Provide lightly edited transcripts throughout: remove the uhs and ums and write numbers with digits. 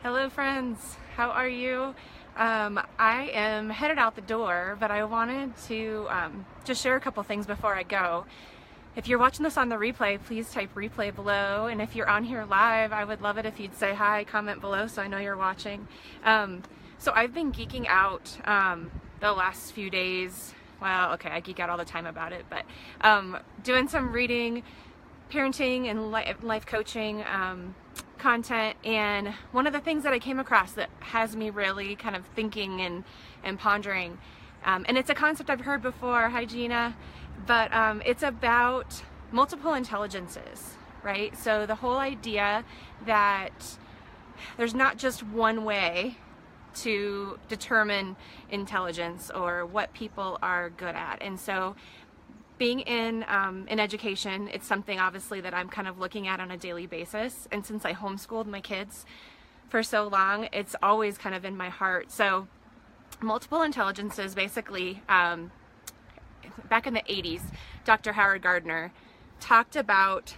Hello friends, how are you? I am headed out the door, but I wanted to just share a couple things before I go. If you're watching this on the replay, please type replay below, and if you're on here live, I would love it if you'd say hi, comment below so I know you're watching. So I've been geeking out the last few days. Well, okay, I geek out all the time about it, but doing some reading, parenting, and life coaching content, and one of the things that I came across that has me really kind of thinking and pondering, and it's a concept I've heard before, hi Gina, but it's about multiple intelligences, right? So the whole idea that there's not just one way to determine intelligence or what people are good at. And so being in education, it's something obviously that I'm kind of looking at on a daily basis. And since I homeschooled my kids for so long, it's always kind of in my heart. So multiple intelligences, basically, back in the 80s, Dr. Howard Gardner talked about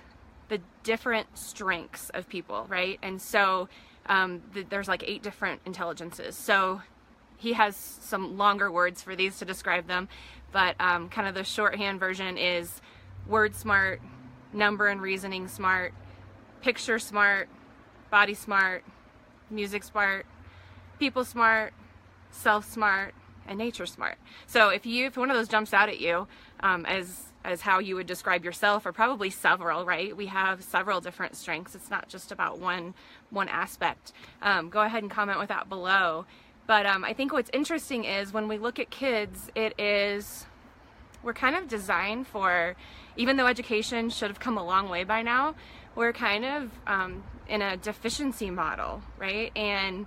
the different strengths of people, right? And so there's like 8 different intelligences. So he has some longer words for these to describe them, but kind of the shorthand version is word smart, number and reasoning smart, picture smart, body smart, music smart, people smart, self smart, and nature smart. So if one of those jumps out at you as how you would describe yourself, or probably several, right? We have several different strengths. It's not just about one aspect. Go ahead and comment with that below. But I think what's interesting is when we look at kids, we're kind of designed for, even though education should have come a long way by now, we're kind of in a deficiency model, right? And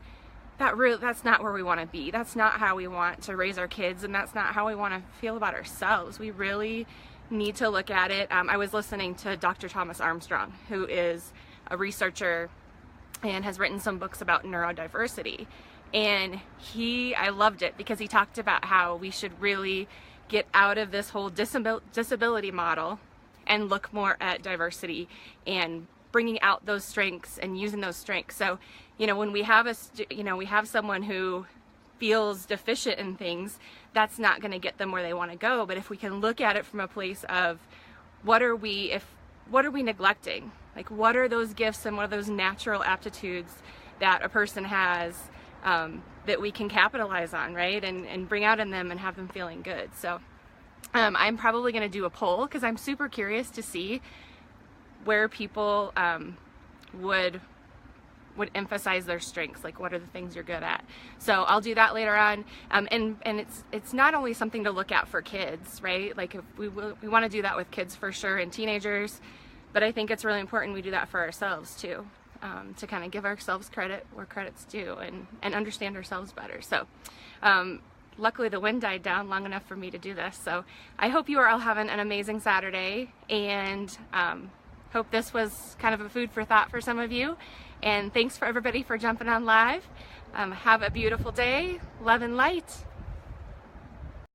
that's not where we want to be. That's not how we want to raise our kids, and that's not how we want to feel about ourselves. We really need to look at it. I was listening to Dr. Thomas Armstrong, who is a researcher and has written some books about neurodiversity. And I loved it because he talked about how we should really get out of this whole disability model and look more at diversity and bringing out those strengths and using those strengths. So, when we have we have someone who feels deficient in things, that's not going to get them where they want to go. But if we can look at it from a place of what are we neglecting? Like, what are those gifts and what are those natural aptitudes that a person has that we can capitalize on, right? And bring out in them and have them feeling good. So I'm probably going to do a poll because I'm super curious to see where people would emphasize their strengths, like what are the things you're good at. So I'll do that later on. And it's not only something to look at for kids, right? Like if we want to do that with kids for sure, and teenagers, but I think it's really important we do that for ourselves too. To kind of give ourselves credit where credit's due and understand ourselves better. So luckily the wind died down long enough for me to do this. So I hope you are all having an amazing Saturday, and hope this was kind of a food for thought for some of you. And thanks for everybody for jumping on live. Have a beautiful day. Love and light.